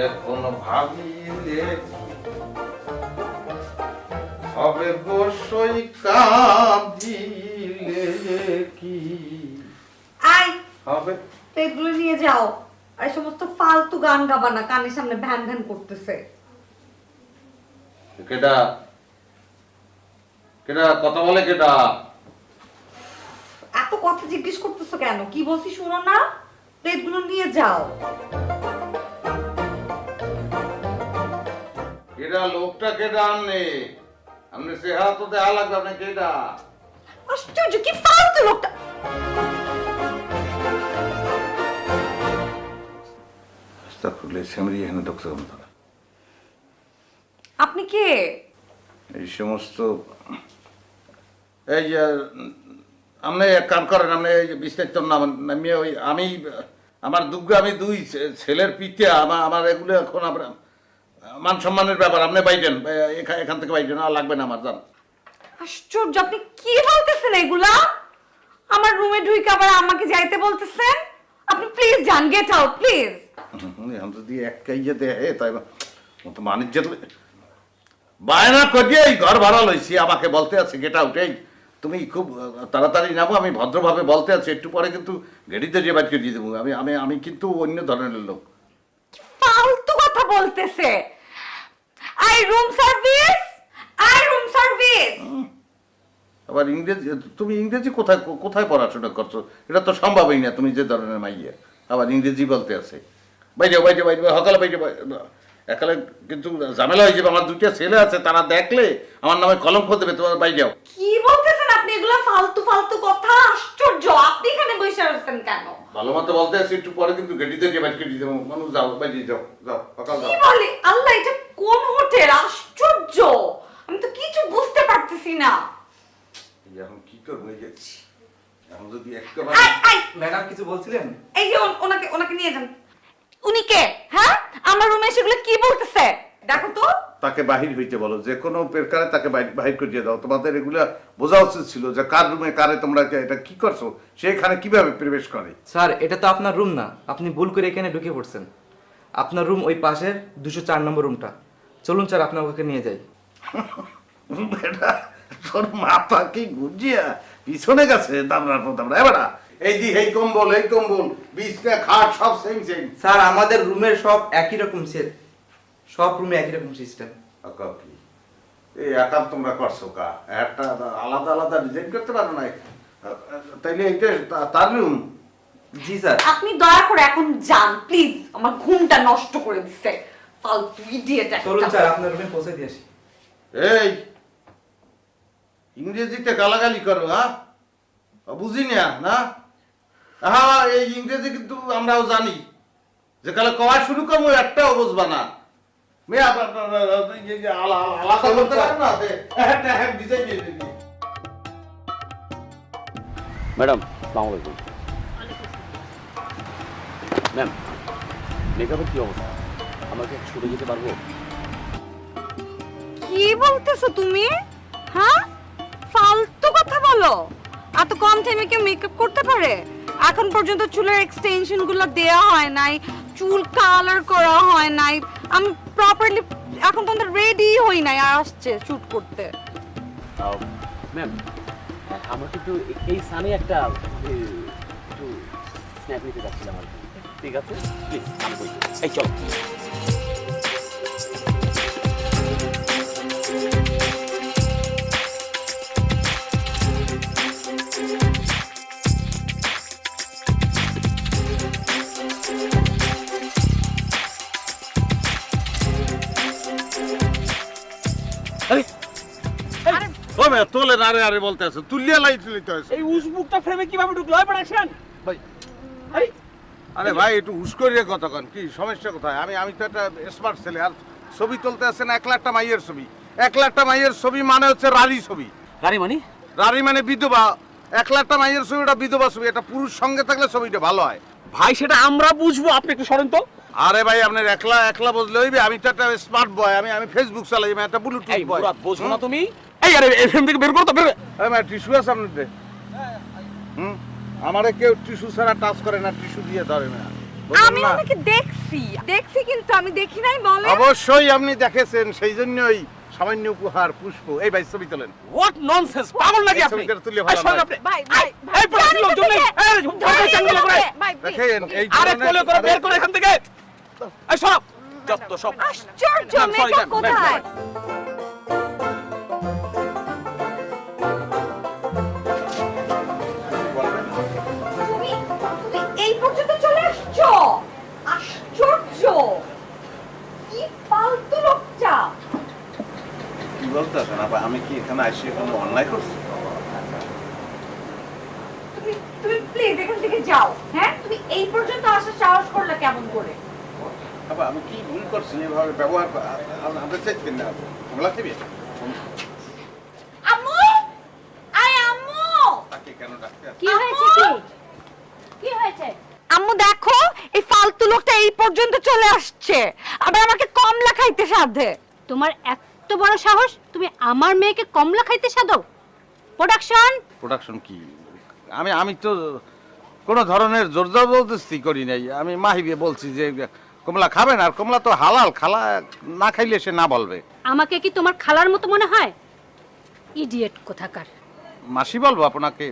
এখন ভাবিলে হবে বসই কাঁদিলে কি আই হবে। এগুলো নিয়ে যাও। আর এই সমস্ত ফালতু গান গাবা না, কানের সামনে ভ্যান ভ্যান করতেছে। কেডা কেডা কথা বলে কেডা? এত কথা জিজ্ঞেস করতেছো কেন? কি বলছি শুনো না? প্লেটগুলো নিয়ে যাও। কেডা লোকটা কেডা? আমনে চেহারা তো দেখা লাগবে। আপনি কেডা? আশ্চর্য, কি ফালতু লোকটা। আপনি কে? এই সমস্ত এই যে আপনি এক কাম করেন, আপনি বিস্তারিত নামিয়ে ওই আমি আমার দুগ্গা আমি দুই ছেলের পিঠে আমার এগুলো এখন আমরা মান সম্মানের ব্যাপার। আপনি বাইরেন এখান থেকে বাইরেন, আর লাগবে না আমার। যান। আশ্চর্য, আপনি কি বলতেছেন এগুলা? আমার রুমে ঢুকে আবার আমাকে যাইতে বলতেছেন? আপনি প্লিজ যান, গেট আউট প্লিজ। এখন যদি এক কাইয়ে দেয় তাই তো বাণিজ্য বায়না করিয়ে এই ঘর ভাড়া লইছি, আমাকে বলতে আছে গেট আউট। এই তুমি খুব তাড়াতাড়ি নামো, আমি ভদ্রভাবে বলতে আছি, একটু পরে কিন্তু গেড়িতে যে বাইকে দিয়ে দেবো। আমি আমি আমি কিন্তু অন্য ধরনের লোক। ফালতু কথা বলতেছে। I room service, I room service. আবার ইংরেজি, তুমি ইংরেজি কোথায় কোথায় পড়াশোনা করছো? এটা তো সম্ভবই না, তুমি যে ধরনের মাইয়া আবার ইংরেজি বলতে আছে। বাইরে বাইরে বাইরে সকালে বাইরে একালে কিন্তু ঝামেলা হয়ে যাবে। আমার দুইটা ছেলে আছে, তারা দেখলে আমার নামে কলঙ্ক দেবে। তোমার বাইরে যাও। কি বলতেছেন আপনি এগুলা? ফালতু ফালতু কথা। আশ্চর্য, আপনি এখানে বসে আছেন কেন? ভালো মতো বলতে আছি, একটু পরে কিন্তু গেটিতে যে বাইরে দিয়ে দেবো। মানুষ যাও, বাইরে যাও, যাও সকাল যাও। কি বলে? আল্লাহ, এটা কোন হোটেল? আশ্চর্য, আমি তো কিছু বুঝতে পারতেছি না। এখন কি করবো? এই যে এখন যদি একেবারে ম্যাডাম কিছু বলছিলেন? এই যে ওনাকে ওনাকে নিয়ে যান। উনি কে? হ্যাঁ, আমার রুমে সেগুলো কি বলতেছে? দেখো তো। তাকে বাহির হইতে বলো, যে কোনো প্রকারে তাকে বাহির করিয়ে দাও। তোমাদের এগুলা বোঝা উচিত ছিল যে কার রুমে কারে তোমরা এটা কি করছো, সেখানে কিভাবে প্রবেশ করে। স্যার, এটা তো আপনার রুম না, আপনি ভুল করে এখানে ঢুকে পড়ছেন। আপনার রুম ওই পাশের 204 নম্বর রুমটা। চলুন স্যার, আপনার ওকে নিয়ে যাই। বেটা তোর মাথা কি গুজিয়া পিছনে গেছে? দামড়া দামড়া এবার এই দি এই কম্বল বিছনা খাট সব সেম সেম। স্যার, আমাদের রুমের সব একই রকম সেট, সব রুমে একই রকম সিস্টেম। কি এই একা তোমরা করছো কা? একটা আলাদা আলাদা ডিজাইন করতে পারো না? তাইলে এইটা তার রুম? জি স্যার। আপনি দয়া করে এখন যান প্লিজ, আমার ঘুমটা নষ্ট করে দিচ্ছে। ফালতু ইডিয়েট একটা। চলুন স্যার, আপনার রুমে পৌঁছে দিয়ে আসি। এই ইংরেজিতে গালাগালি করো? হ্যাঁ, বুঝি না? হ্যাঁ, এই ইংরেজি কিন্তু আমরাও জানি। যে কালে কওয়া শুরু করবো একটাও বুঝবা না। আলাদা করতে পারো না? ম্যাডাম আসসালামু আলাইকুম। ম্যাম, মেকআপের কি অবস্থা? আমাকে ছুটে যেতে পারবো? কি বলতেছো তুমি? হ্যাঁ, ফালতু কথা বলো। এত কম টাইমে কেউ মেকআপ করতে পারে? এখন পর্যন্ত চুলের এক্সটেনশন গুলো দেয়া হয় নাই, চুল কালার করা হয় নাই, আমি প্রপারলি এখন পর্যন্ত রেডি হই নাই আর আসছে শুট করতে। ম্যাম, আমাকে একটু এই সানে একটা একটু স্ন্যাপ নিতে যাচ্ছিলাম আর কি। ঠিক আছে প্লিজ, আমি বলছি। এই চলো। তোলে আরে আরে বলতে আছে, তুলিয়া লাইট লইতে আছে। এই উসবুকটা ফ্রেমে কিভাবে ঢুকলো? হয় প্রোডাকশন ভাই আরে ভাই একটু হুশ করিয়ে কথা কন। কি সমস্যা কোথায়? আমি তো একটা স্মার্ট ছেলে, আর ছবি তুলতে আছে না 1 লাখটা মাইয়ের ছবি। 1 লাখটা মাইয়ের ছবি মানে হচ্ছে রারি ছবি। গাড়ি মানে? রারি মানে বিধবা। 1 লাখটা মাইয়ের ছবিটা বিধবা ছবি। এটা পুরুষ সঙ্গে থাকলে ছবিটা ভালো হয়। ভাই সেটা আমরা বুঝবো, আপনি একটু সরেন তো। আরে ভাই আপনার একলা বুঝলে হইবে? আমি তো একটা স্মার্ট বয়, আমি ফেসবুক চালাই, আমি একটা ব্লুটুথ এই বয়। মুরাদ বোঝো না তুমি? এই আরে এফএম থেকে বের করো তো, বের। এই ভাই টিস্যু আছে আপনাদের? আমারে কেউ টিস্যু ছাড়া টাচ করে না, টিস্যু দিয়ে ধরে না। বুঝলেন আমি না? ওনাকে দেখছি কিন্তু আমি দেখি নাই বলে। অবশ্যই আপনি দেখেছেন, সেই জন্যই সামান্য উপহার পুষ্প। এই ভাই ছবি তোলেন। হোয়াট ননসেন্স, পাগল নাকি এই আপনি? ছবিটা তুলে ভালো এই শোনেন নয়। আপনি, ভাই এই প্রবাসী লোকজন নেই, এই ঢাকায় চাকরি করে। ভাই দেখেন এই আরে ধরনের- কোলে করে বের করে এখান থেকে। এই সব যত সব আশ্চর্য, ম্যাম, sorry, মেকআপ ম্যাম, কোথায়? তুমি এই পর্যন্ত চলে আসছো? আশ্চর্য, কি ফালতু লোকটা। কি বলতেছেন আপা? আমি কি এখানে এসে কোনো অন্যায় করছি? তুমি তুমি প্লিজ এখান থেকে যাও। হ্যাঁ, তুমি এই পর্যন্ত আসার সাহস করলে কেমন করে? আপা আমি কি ভুল করছি এভাবে ব্যবহার আমরা চাইছেন না কমলা দেবী? আম্মু, আয় আম্মু। তাকে কেন ডাকতে আসছেন? কি হয়েছে কি? কি হয়েছে? আম্মু দেখো, এই ফালতু লোকটা এই পর্যন্ত চলে আসছে, আবার আমাকে কমলা খাইতে সাধে। তোমার এত বড় সাহস, তুমি আমার মেয়েকে কমলা খাইতে সাধো? প্রোডাকশন। প্রোডাকশন কি? আমি তো কোনো ধরনের জোর জবরদস্তি করি নাই। আমি মাহিবে বলছি যে কমলা খাবেন, আর কমলা তো হালাল, খালা না খাইলে সে না বলবে। আমাকে কি তোমার খালার মতো মনে হয়? ইডিয়েট কোথাকার। মাসি বলবো আপনাকে?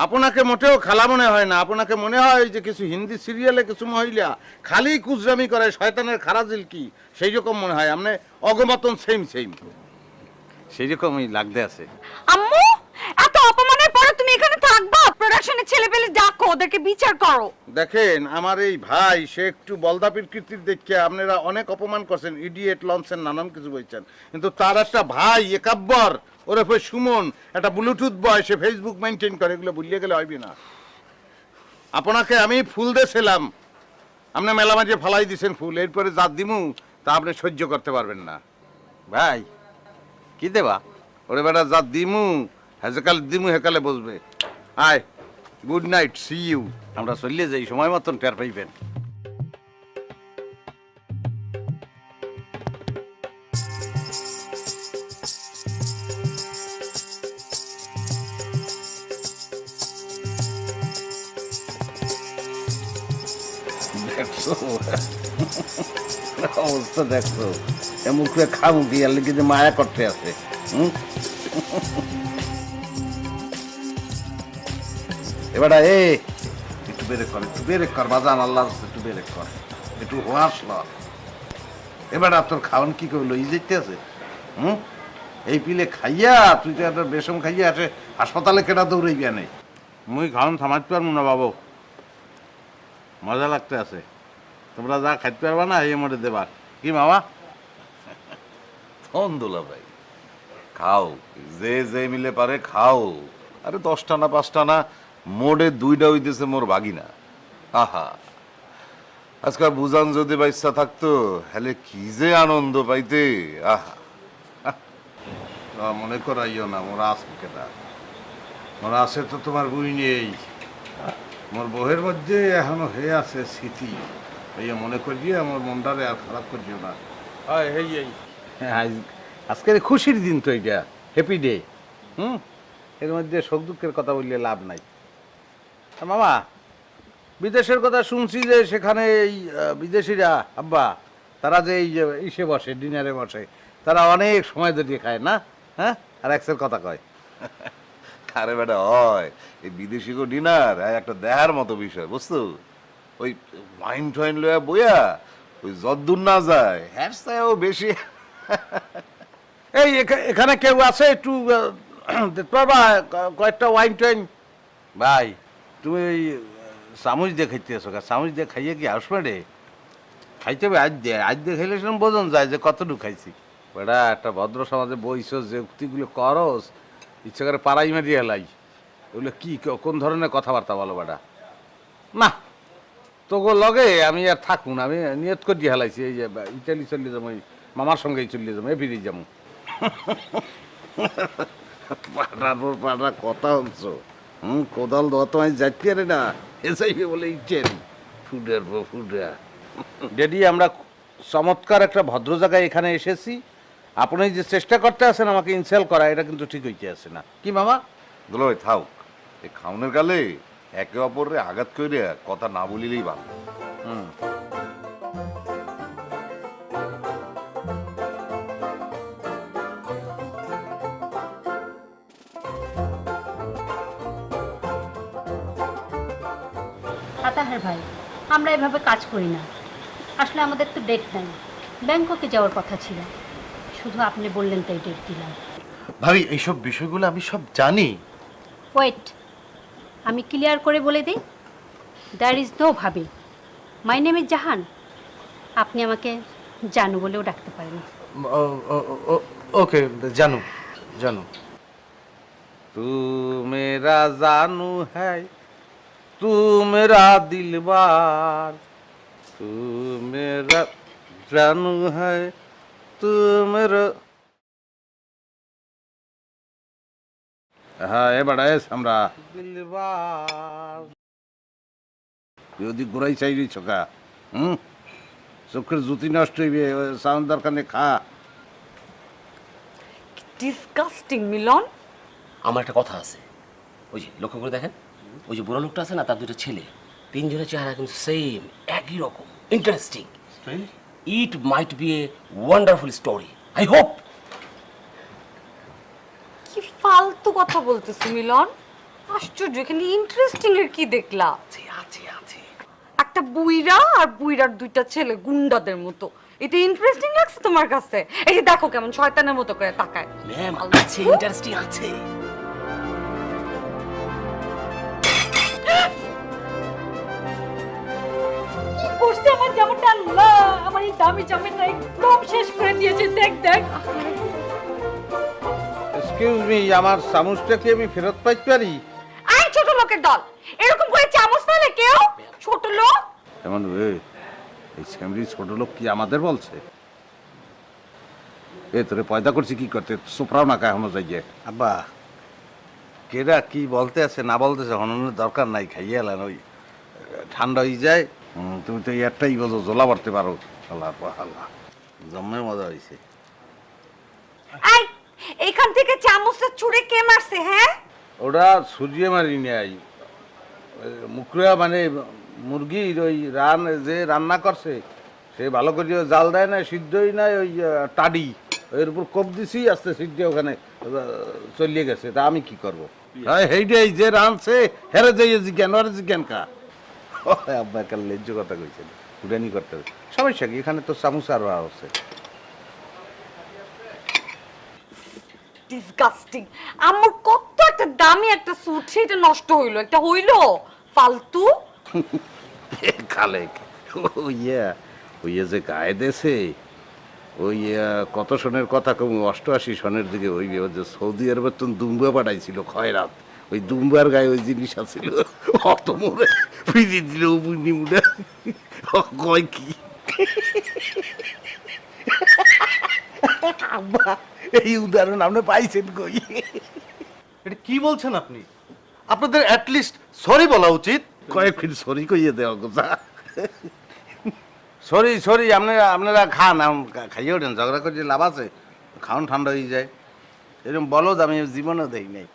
আপনাকে মোটেও খালা মনে হয় না। আপনাকে মনে হয় যে কিছু হিন্দি সিরিয়ালে কিছু মহিলা খালি কুজরামি করে, শয়তানের খারাজিল কি সেই রকম মনে হয়। আপনি অগমতন সেম সেই রকমই লাগতে আছে। আম্মু, এত অপমানের পরে তুমি এখানে থাকবা? প্রোডাকশনের ছেলে পেলে ডাকো, ওদেরকে বিচার করো। দেখেন আমার এই ভাই, সে একটু বলদা প্রকৃতির দেখে আপনারা অনেক অপমান করছেন, ইডিয়েট লঞ্চেন নানান কিছু বলছেন, কিন্তু তার একটা ভাই একাব্বর ওরফে সুমন, একটা ব্লুটুথ বয়, সে ফেসবুক মেনটেন করে, এগুলো ভুলিয়ে গেলে হইবে না। আপনাকে আমি ফুল দিয়েছিলাম, আপনি মেলা মাঝে ফালাই দিয়েছেন ফুল, এরপরে যা দিমু তা আপনি সহ্য করতে পারবেন না। ভাই কি দেবা ওরে বেটা, যা দিমু হেকাল দিমু হেকালে বসবে। আয়, গুড নাইট, সি ইউ। আমরা চললে যাই, সময় মতন টের পাইবেন। দেখছো অবস্থা, দেখছো এমন করে খাবো কি আর লিখে যে মায়া করতে আছে। এবার একটু বেরে কর বাজান, আল্লাহ একটু বেরে কর, একটু হাসল। এবার তোর খাওয়ান কি করলো, ই যেতে আছে? এই পিলে খাইয়া তুই তো একটা বেসম খাইয়া আসে হাসপাতালে কেটা দৌড়ে গিয়া নেই। মুই খাওয়ান থামাইতে পারবো না বাবু, মজা লাগতে আছে। তোমরা যা খাইতে পারবা না এই মধ্যে দেবার কি মামা? দুলা ভাই খাও, যে যে মিলে পারে খাও। আরে 10টা না 5টা না, মোড়ে 2টা হইতেছে মোর ভাগিনা। আহা, আজকাল বুঝান যদি বাইসা থাকতো হলে কি যে আনন্দ পাইতে। আহা, মনে করাইও না, মোরা আছে কেটা, মোরা আছে তো তোমার বই নেই। মোর বউয়ের মধ্যে এখনো হয়ে আছে স্মৃতি, এই মনে করিয়ে আমার মনটারে আর খারাপ করিও না। আজকের খুশির দিন তো এটা, হ্যাপি ডে। এর মধ্যে সুখ দুঃখের কথা বললে লাভ নাই। মামা, বিদেশের কথা শুনছি যে সেখানে এই বিদেশিরা আব্বা তারা যে এই যে ইসে বসে, ডিনারে বসে, তারা অনেক সময় ধরে খায় না? হ্যাঁ, আর এক্সের কথা কয়। আরে বেটা হয় এই বিদেশি গো ডিনার একটা দেহার মতো বিষয়, বুঝছো? ওই ওয়াইন টোয়াইন লয়া বইয়া ওই যদ্দূর না যায় হ্যাঁ ও বেশি। এই এখানে কেউ আছে একটু দেখতে পারবা কয়েকটা ওয়াইন টোয়াইন? ভাই তুমি ওই চামচ দিয়ে খাইতে আসো, চামচ দিয়ে খাইয়ে কি আসবে রে? খাইতে হবে আজ দিয়ে খাইলে সেরকম বোঝন যায় যে কতটুকু খাইছি। বেটা একটা ভদ্র সমাজে বইছ, যে উক্তিগুলো করস ইচ্ছে করে পাড়াই মারি এলাই, এগুলো কি কোন ধরনের কথাবার্তা বলো বেটা? না তোকে লগে আমি আর থাকুন, আমি নিয়ত করে দিয়ে হেলাইছি এই যে ইটালি চলে যাবো, মামার সঙ্গেই চলে যাবো, ফিরে যাবো। পাড়ার পাড়া কথা হচ্ছ, কোদাল দেওয়া তোমায় যাচ্ছি আরে না, এ চাইবে বলে ইচ্ছেন ফুডের ফুডা। ডেডি আমরা চমৎকার একটা ভদ্র জায়গায় এখানে এসেছি, আপনি যে চেষ্টা করতে আছেন আমাকে ইনসাল্ট করা, এটা কিন্তু ঠিক হইতে আছে না। কি মামা? দুলা ভাই থাও, এই খাওনের কালে একে অপরে আঘাত করে কথা না বলিলেই ভালো। আতাহার ভাই, আমরা এভাবে কাজ করি না। আসলে আমাদের তো ডেট নাই, ব্যাংককে যাওয়ার কথা ছিল, শুধু আপনি বললেন তাই ডেট দিলাম। ভাবি এইসব বিষয়গুলো আমি সব জানি। ওয়েট, আমি ক্লিয়ার করে বলে দিই, দ্যার ইজ নো ভাবি, মাই নেম ইজ জাহান। আপনি আমাকে জানু বলেও ডাকতে পারেন। ওকে, জানু জানু। तू मेरा जानू है, तू मेरा दिलबार, तू मेरा जानू है, तू मेरा। হ্যাঁ এবার আমরা দিলবার যদি ঘুরাই চাইলি চোখা চোখের জুতি নষ্ট হইবে, সাউন্ড দরকার নেই, খা। ডিসগাস্টিং মিলন। আমার একটা কথা আছে, ওই যে লক্ষ্য করে দেখেন, ওই যে বুড়ো লোকটা আছে না, তার দুটো ছেলে, তিনজনের চেহারা কিন্তু সেম, একই রকম। Interesting. It might B a wonderful story, I hope. কি ফালতু কথা বলতেছ মিলন, আশ্চর্য, এখানে ইন্টারেস্টিং এর কি দেখলা? আছে আছে আছে। একটা বুইরা আর বুইরার দুইটা ছেলে গুন্ডাদের মতো, এটা ইন্টারেস্টিং লাগছে তোমার কাছে? এই যে দেখো কেমন শয়তানের মতো করে তাকায়। ম্যাম আছে, ইন্টারেস্টিং আছে। কি করছে আমার জামাটা? আল্লাহ, আমার এই দামি জামাটা একদম শেষ করে দিয়েছে। দেখ দেখ। এক্সকিউজ মি, আমার চামচটা কি আমি ফেরত পাইতে পারি? আই ছোট লোকের দল, এরকম করে চামচ ফেলে কেউ? ছোট লোক এমন এই স্যামরি ছোট লোক কি আমাদের বলছে? এ তোরে পয়দা করছি কি করতে, সুপ্রাও না কায় হনো যাইয়ে। আব্বা কেডা কি বলতে আছে না বলতেছে হননের দরকার নাই, খাইয়ে এলেন, ওই ঠান্ডা হয়ে যায়। তুমি তো একটাই বোঝো, জোলা বাড়তে পারো। আল্লাহ আল্লাহ, জম্মে মজা হয়েছে। আই এখান থেকে চামচটা ছুঁড়ে কে মারছে? হ্যাঁ ওটা সূর্যে মারি নাই, মুখরা মানে মুরগির ওই যে রান্না করছে সে ভালো করে জাল দেয় না, সিদ্ধই নাই, ওই টাডি এর উপর কোপ দিছি, আস্তে সিদ্ধ ওখানে চলিয়ে গেছে। তা আমি কি করবো? সেইটাই যে রাঁধছে হেরে যাই জিজ্ঞান, ওরে জিজ্ঞান কা। আব্বা একটা লেজ্জ কথা কইছেন, উড়ানি করতে হবে, সমস্যা কি? এখানে তো চামচ আরো আছে। ডিসগাস্টিং। আমার কত একটা দামি একটা স্যুট, সেটা নষ্ট হইলো, একটা হইলো ফালতু। খালেক ওই যে গায়ে দেশে ওই কত সনের কথা কম, 88 সনের দিকে, ওই যে সৌদি আরবের তো দুম্বা পাঠাইছিল খয়রাত, ওই দুম্বার গায়ে ওই জিনিস আছিল, অত মোড়ে ফিরিয়ে দিল মুড়ে কয় কি। আব্বা এই উদাহরণ আপনি পাইছেন কই? এটা কি বলছেন আপনি? আপনাদের অ্যাটলিস্ট সরি বলা উচিত। কয়েকদিন সরি কইয়ে দেওয়া কথা। সরি সরি, আপনারা খান, খাইয়ে ওঠেন, ঝগড়া করে লাভ আছে, খাওয়ান ঠান্ডা হয়ে যায়, এরকম বলো, আমি জীবনেও দেই নাই।